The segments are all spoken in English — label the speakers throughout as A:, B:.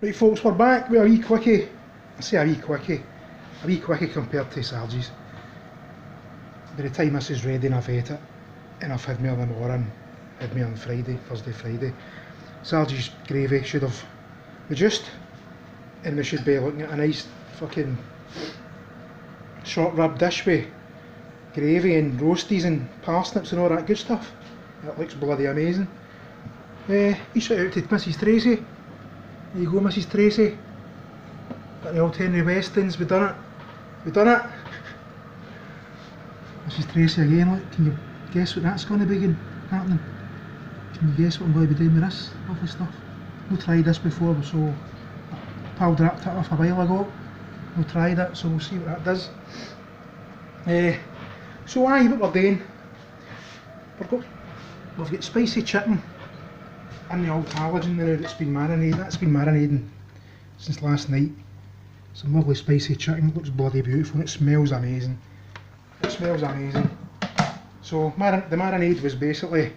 A: Right folks, we're back with a wee quickie. I say a wee quickie compared to Sarge's. By the time this is ready and I've ate it, and I've had me in the morning, had me on Thursday, Friday, Sarge's gravy should have reduced, and we should be looking at a nice fucking short rib dish with gravy and roasties and parsnips and all that good stuff. It looks bloody amazing. You shout out to Mrs Tracy. There you go, Mrs Tracy. Got the old Henry Westons, we done it. We done it. Mrs Tracy again, look, can you guess what that's going to be happening? Can you guess what I'm going to be doing with this lovely stuff? We've tried this before, so pal dropped it off a while ago. We've tried it, so we'll see what that does. So what we're doing, we've got spicy chicken in the old halogen now that's been marinated. That's been marinating since last night. Some lovely spicy chicken, looks bloody beautiful, and it smells amazing. It smells amazing. So the marinade was basically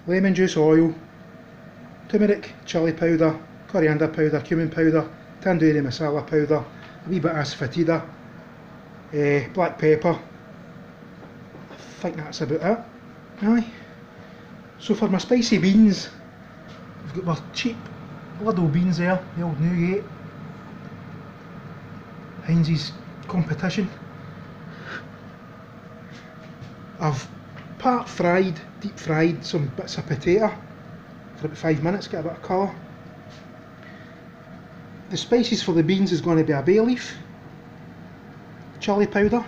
A: lemon juice, oil, turmeric, chilli powder, coriander powder, cumin powder, tandoori masala powder, a wee bit of asafoetida, black pepper. I think that's about it. Aye. So for my spicy beans, we've got my cheap little beans there, the old Newgate, Heinz's competition. I've deep fried some bits of potato for about 5 minutes, get a bit of colour. The spices for the beans is going to be a bay leaf, chilli powder,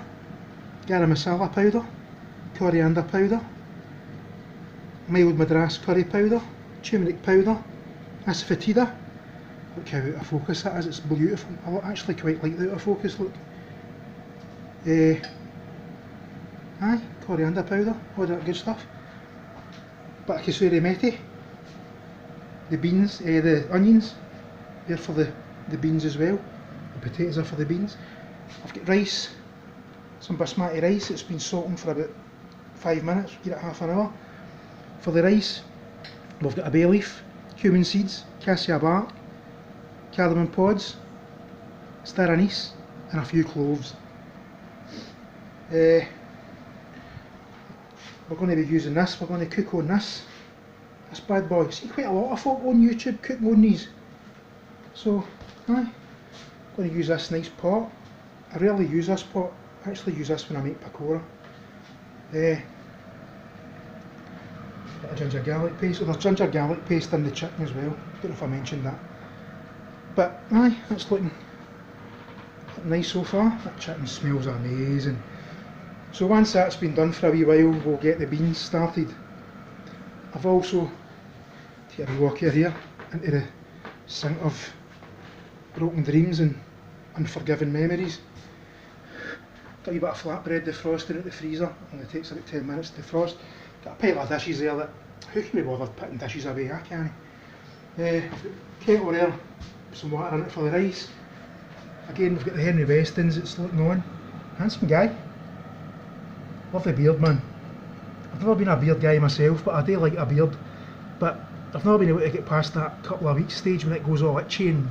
A: garam masala powder, coriander powder, mild madras curry powder, turmeric powder, asafoetida. Look how out of focus that is, it's beautiful. I actually quite like the out of focus look. Aye, coriander powder, all that good stuff. Bit of kasuri methi. The beans, the onions, they're for the beans as well. The potatoes are for the beans. I've got rice, some basmati rice. It's been soaking for about 5 minutes, give it half an hour. For the rice, we've got a bay leaf, cumin seeds, cassia bark, cardamom pods, star anise, and a few cloves. We're going to be using this, we're going to cook on this bad boy. See quite a lot of folk on YouTube cooking on these. So, I'm going to use this nice pot. I rarely use this pot, I actually use this when I make pakora. Bit of ginger garlic paste. There's ginger garlic paste in the chicken as well. Don't know if I mentioned that. But aye, that's looking nice so far. That chicken smells amazing. So once that's been done for a wee while, we'll get the beans started. I've also taken a walk here into the sink of broken dreams and unforgiven memories. Got a wee bit of flatbread defrosting at the freezer, only takes about 10 minutes to defrost. Got a pile of dishes there that, who can be bothered putting dishes away, I can't. I've got a kettle there, some water in it for the rice. Again we've got the Henry Westons that's looking on. Handsome guy. Lovely beard, man. I've never been a beard guy myself, but I do like a beard. But I've not been able to get past that couple of weeks stage when it goes all itchy and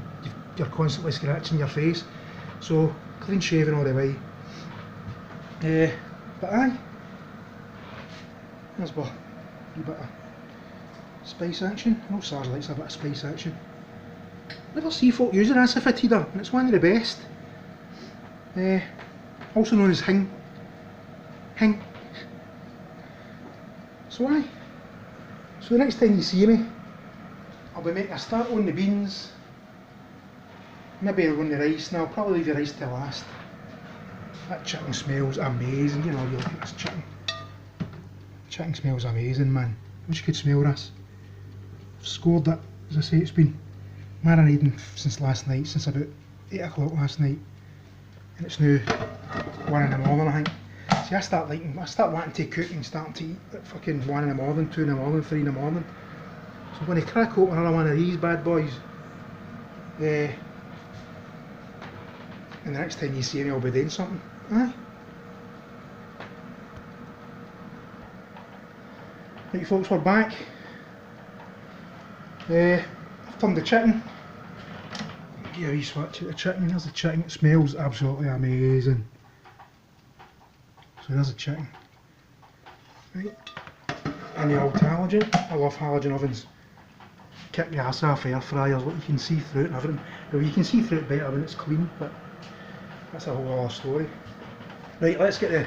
A: you're constantly scratching your face. So clean shaven all the way. But aye, there's a wee bit of spice action. I know Sarge likes a bit of spice action. Never see folk using asafoetida, and it's one of the best. Also known as hing. So aye. So the next time you see me, I'll be making a start on the beans, maybe on the rice, and I'll probably leave the rice till last. That chicken smells amazing, you know, you look at this chicken. Chicken smells amazing, man. I wish you could smell this. I've scored it, as I say, it's been marinating since last night, since about 8 o'clock last night. And it's now 1 in the morning, I think. See, I start wanting to cook and starting to eat at fucking 1 in the morning, 2 in the morning, 3 in the morning. So I'm going to crack open another one of these bad boys. And the next time you see me, I'll be doing something. Aye. Right folks, we're back. I've turned the chicken Give a wee swatch at the chicken. There's the chicken. It smells absolutely amazing. So there's the chicken. Right. And the old halogen. I love halogen ovens. Kick the arse off air fryers. Look, you can see through it and everything. Well, you can see through it better when it's clean, but that's a whole other story. Right, let's get a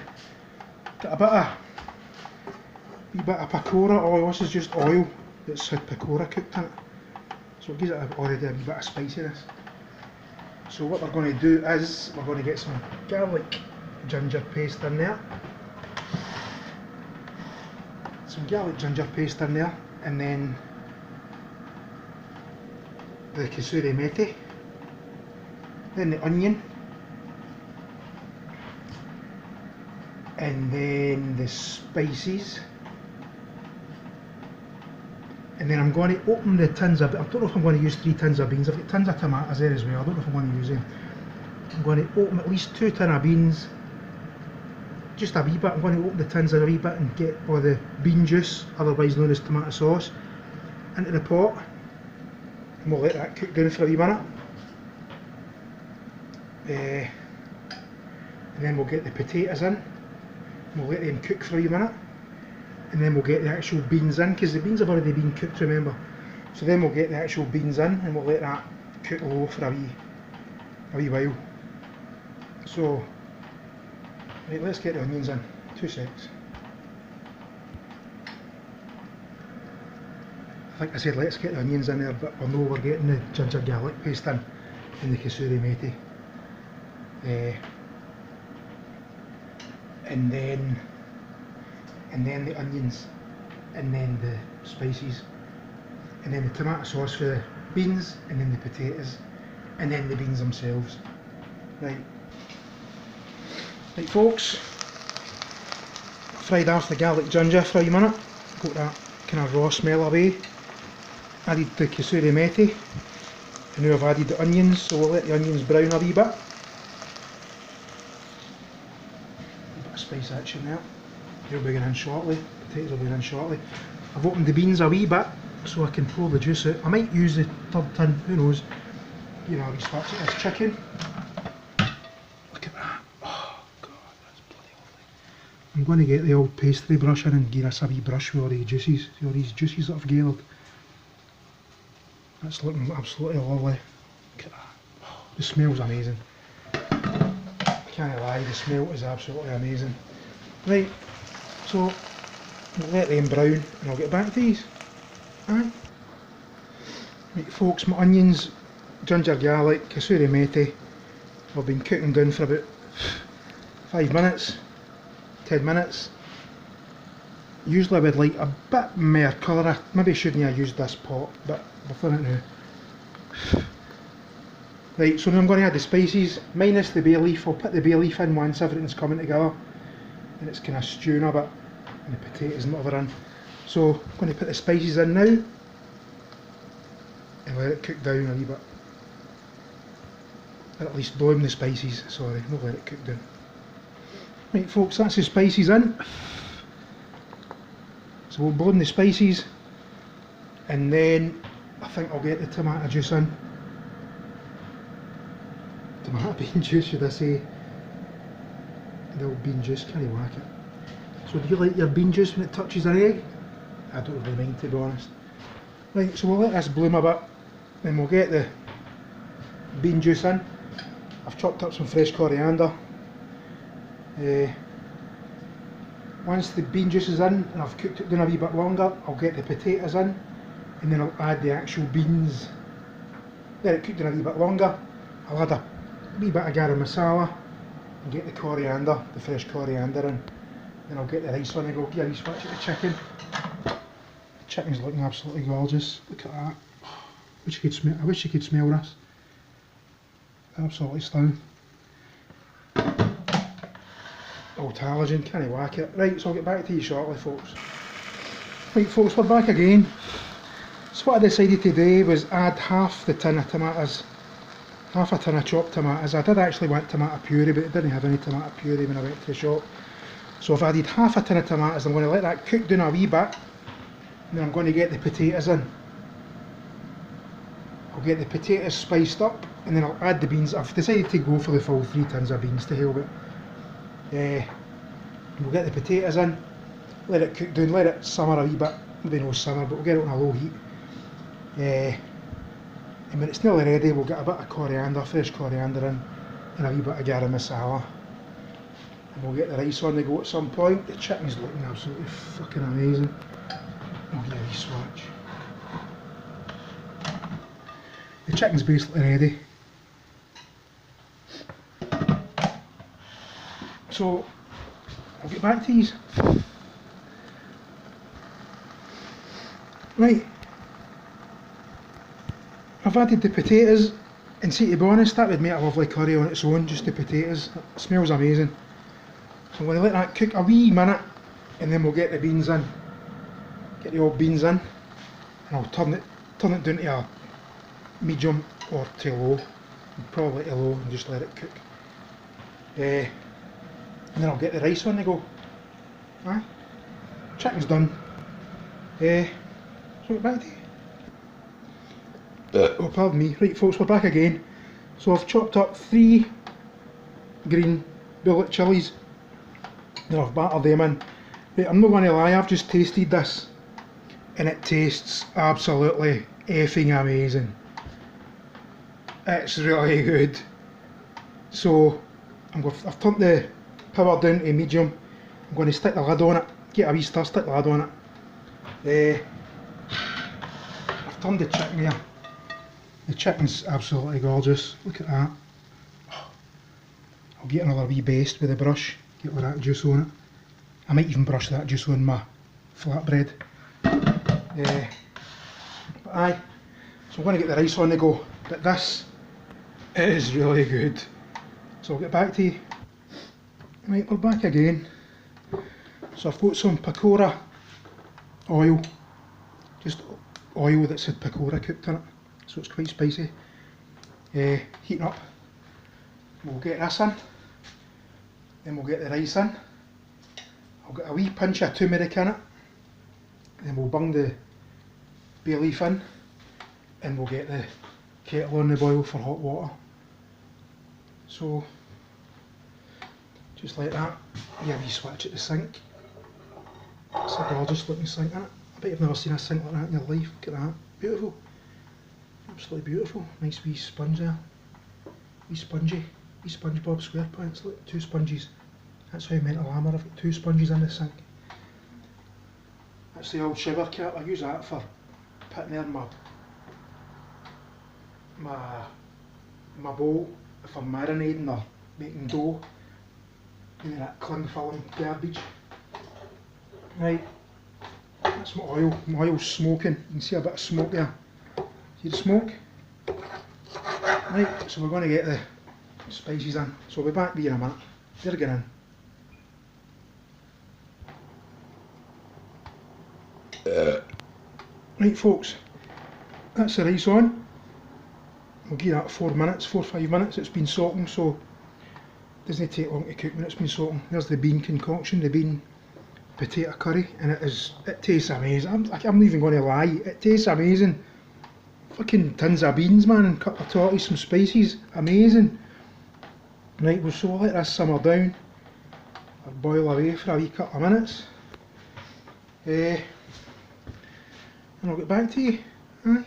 A: wee bit of pakora oil. This is just oil that's had pakora cooked in it. So it gives it already a wee bit of spiciness. So what we're going to do is we're going to get some garlic ginger paste in there. Some garlic ginger paste in there, and then the kasuri methi, then the onion, and then the spices, and then I'm going to open the tins of, I don't know if I'm going to use 3 tins of beans. I've got tins of tomatoes there as well. I don't know if I'm going to use them. I'm going to open at least 2 tins of beans, just a wee bit. I'm going to open the tins a wee bit and get all the bean juice, otherwise known as tomato sauce, into the pot. And we'll let that cook down for a wee minute. And then we'll get the potatoes in. We'll let them cook for a wee minute. And then we'll get the actual beans in, because the beans have already been cooked, remember. So then we'll get the actual beans in and we'll let that cook low for a wee while. So, right, let's get the onions in. 2 secs. I think I said let's get the onions in there, but I know we're getting the ginger garlic paste in, and the kasuri methi. And then the onions, and then the spices, and then the tomato sauce for the beans, and then the potatoes, and then the beans themselves. Right folks, fried off the garlic ginger for a minute, got that kind of raw smell away, added the kasuri methi, and now I've added the onions, so we'll let the onions brown a wee bit. A bit of spice action there. They'll be going in shortly, potatoes will be in shortly. I've opened the beans a wee bit so I can pour the juice out. I might use the 3rd tin, who knows. You know, we start at this chicken. Look at that. Oh god, that's bloody lovely. I'm going to get the old pastry brush in and give us a wee brush with all these juices. See all these juices that I've gathered. That's looking absolutely lovely. Look at that. Oh, the smell's amazing. I can't lie, the smell is absolutely amazing. Right, so we'll let them brown and I'll get back to these. Aye. Right folks, my onions, ginger garlic, kasuri methi have been cooking down for about 5 minutes, 10 minutes. Usually I would like a bit more colour. I maybe shouldn't have used this pot, but I've done it now. Right, so now I'm going to add the spices, minus the bay leaf. I'll put the bay leaf in once everything's coming together and it's kind of stewing a bit, and the potatoes and whatever in. So I'm going to put the spices in now and let it cook down a wee bit. Or at least bloom the spices, sorry, not let it cook down. Right folks, that's the spices in. So we'll bloom the spices, and then I think I'll get the tomato juice in. Tomato bean juice, should I say. The old bean juice, can you whack it? So do you like your bean juice when it touches an egg? I don't really mind, to be honest. Right, so we'll let this bloom a bit, then we'll get the bean juice in. I've chopped up some fresh coriander. Once the bean juice is in and I've cooked it down a wee bit longer, I'll get the potatoes in, and then I'll add the actual beans. Let it cook down a wee bit longer. I'll add a wee bit of garam masala and get the coriander, the fresh coriander in. Then I'll get the rice on and go give a wee switch at the chicken. The chicken's looking absolutely gorgeous. Look at that. I wish you could smell this. Absolutely stunning. Old halogen, can't whack it. Right, so I'll get back to you shortly folks. Right folks, we're back again. So what I decided to do was add half the tin of tomatoes, half a tin of chopped tomatoes. I did actually want tomato puree, but it didn't have any tomato puree when I went to the shop. So I've added half a tin of tomatoes. I'm going to let that cook down a wee bit, and then I'm going to get the potatoes in. I'll get the potatoes spiced up, and then I'll add the beans. I've decided to go for the full 3 tins of beans to help it. We'll get the potatoes in, let it cook down, let it simmer a wee bit, maybe no simmer, but we'll get it on a low heat. And when it's nearly ready, we'll get a bit of coriander, fresh coriander in, and a wee bit of garam masala. And we'll get the rice on the go at some point. The chicken's looking absolutely fucking amazing. I'll give it a wee swatch. The chicken's basically ready. So, I'll get back to these. Right, I've added the potatoes, and see, to be honest, that would make a lovely curry on its own, just the potatoes. It smells amazing. So I'm going to let that cook a wee minute, and then we'll get the beans in. Get the old beans in, and I'll turn it down to a medium or to low, probably to low, and just let it cook. And then I'll get the rice on the go. Aye, chicken's done. So get back to you. Oh, pardon me. Right folks, we're back again. So I've chopped up 3 green bullet chilies, and I've battered them in. Right, I'm not going to lie, I've just tasted this, and it tastes absolutely effing amazing. It's really good. So I've turned the power down to medium. I'm going to stick the lid on it, get a wee stir, stick the lid on it. I've turned the chicken here. The chicken's absolutely gorgeous, look at that. I'll get another wee baste with the brush, get all that juice on it. I might even brush that juice on my flatbread. But aye, so I'm going to get the rice on the go, but this is really good. So I'll get back to you. Right, we're back again. So I've got some pakora oil, just oil that's had pakora cooked in it, so it's quite spicy. Heating up. We'll get this in, then we'll get the rice in. I'll get a wee pinch of turmeric in it, then we'll bung the bay leaf in, and we'll get the kettle on the boil for hot water. So just like that, yeah, we switch at the sink. It's a gorgeous looking sink, isn't it? I bet you've never seen a sink like that in your life. Look at that, beautiful, absolutely beautiful. Nice wee sponge there, wee spongy, wee SpongeBob SquarePants. Look, 2 sponges. That's how mental am I. I've got 2 sponges in the sink. That's the old shiver cap. I use that for putting there my bowl if I'm marinating or making dough. Any that cling film garbage. Right, that's my oil. My oil's smoking. You can see a bit of smoke there. See the smoke? Right, so we're going to get the spices in. So I'll be back with you in a minute. They're getting in. Right folks, that's the rice on. We'll give that 4 minutes, 4-5 minutes. It's been soaking, so it doesn't take long to cook when it's been soaking. There's the bean concoction, the bean potato curry, and it tastes amazing. I'm not even going to lie, it tastes amazing. Fucking tins of beans, man, and a couple of torties, some spices, amazing. Right, so we'll let this simmer down, or boil away for a wee couple of minutes. And I'll get back to you. Aye.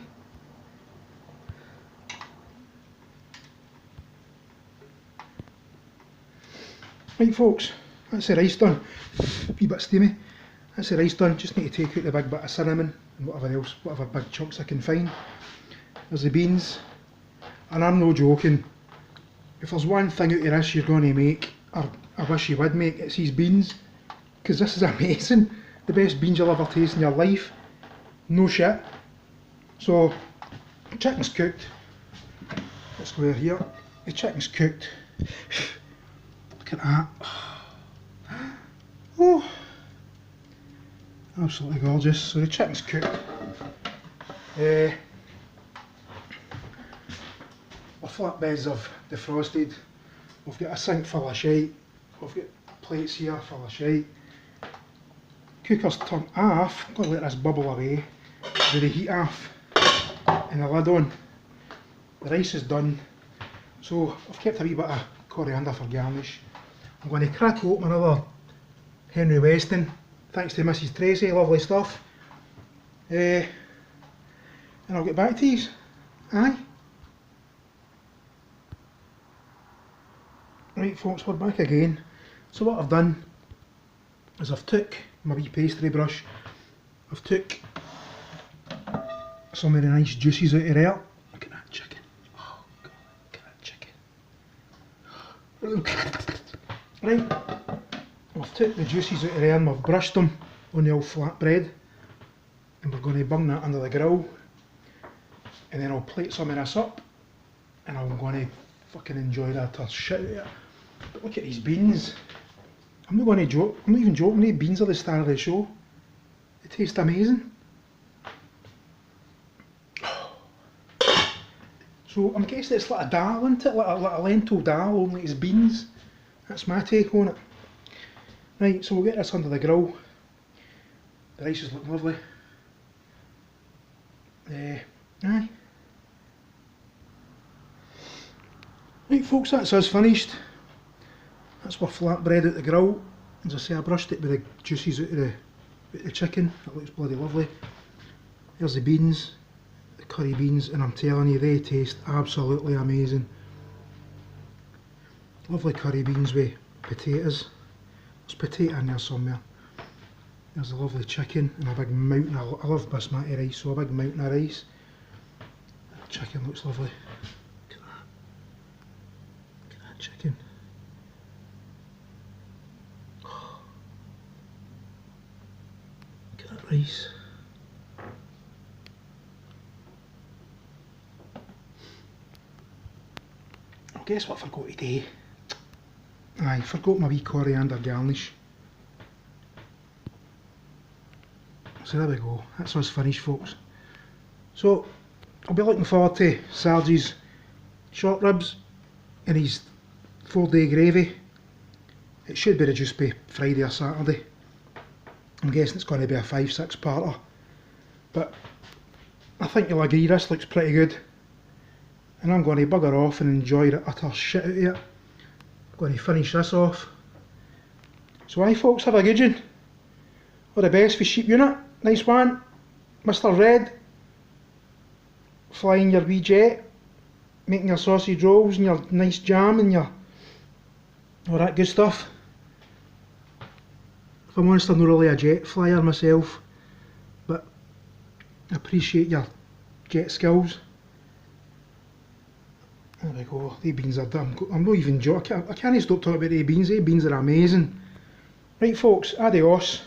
A: Right folks, that's the rice done. A wee bit steamy. That's the rice done. Just need to take out the big bit of cinnamon and whatever else, whatever big chunks I can find. There's the beans, and I'm no joking. If there's one thing out of this you're going to make, or I wish you would make, it's these beans, because this is amazing. The best beans you'll ever taste in your life. No shit. So, the chicken's cooked. Let's go here. The chicken's cooked. Look at that. Oh, absolutely gorgeous. So the chicken's cooked. Our flatbeds have defrosted. We've got a sink full of shite. We've got plates here full of shite. Cooker's turned off. I'm going to let this bubble away with the heat off and the lid on. The rice is done. So I've kept a wee bit of coriander for garnish. I'm going to crack open another Henry Weston, thanks to Mrs Tracy, lovely stuff. And I'll get back to you. Aye. Right folks, we're back again. So what I've done is I've took my wee pastry brush, I've took some of the nice juices out of there. Look at that chicken. Oh God, look at that chicken. Right, I've took the juices out of there and I've brushed them on the old flatbread, and we're going to bung that under the grill, and then I'll plate some of this up and I'm going to fucking enjoy that to shit out of it. But look at these beans. I'm not going to joke, I'm not even joking, these beans are the star of the show. They taste amazing. So I'm guessing it's like a dal, isn't it? Like a lentil dal, only it's beans. That's my take on it. Right, so we'll get this under the grill. The rice is looking lovely. Aye. Right folks, that's us finished. That's our flatbread at the grill. As I say, I brushed it with the juices out of the chicken. It looks bloody lovely. There's the beans, the curry beans, and I'm telling you, they taste absolutely amazing. Lovely curry beans with potatoes. There's potato in there somewhere. There's a lovely chicken and a big mountain. I love basmati rice, so a big mountain of rice. That chicken looks lovely. Look at that. Look at that chicken. Look at that rice. Oh, guess what I forgot today? I forgot my wee coriander garnish. So there we go, that's us finished folks. So I'll be looking forward to Sarge's short ribs and his 4-day gravy. It should be reduced by Friday or Saturday. I'm guessing it's going to be a 5-6 parter. But I think you'll agree this looks pretty good. And I'm going to bugger off and enjoy the utter shit out of it. Going to finish this off. So aye folks, have a good one. All the best for Sheep Unit. Nice one. Mr Red. Flying your wee jet. Making your sausage rolls and your nice jam and your all that good stuff. If I'm honest, I'm not really a jet flyer myself, but I appreciate your jet skills. There we go, the beans are done. I'm not even joking, I can't stop talking about the beans are amazing. Right folks, adios.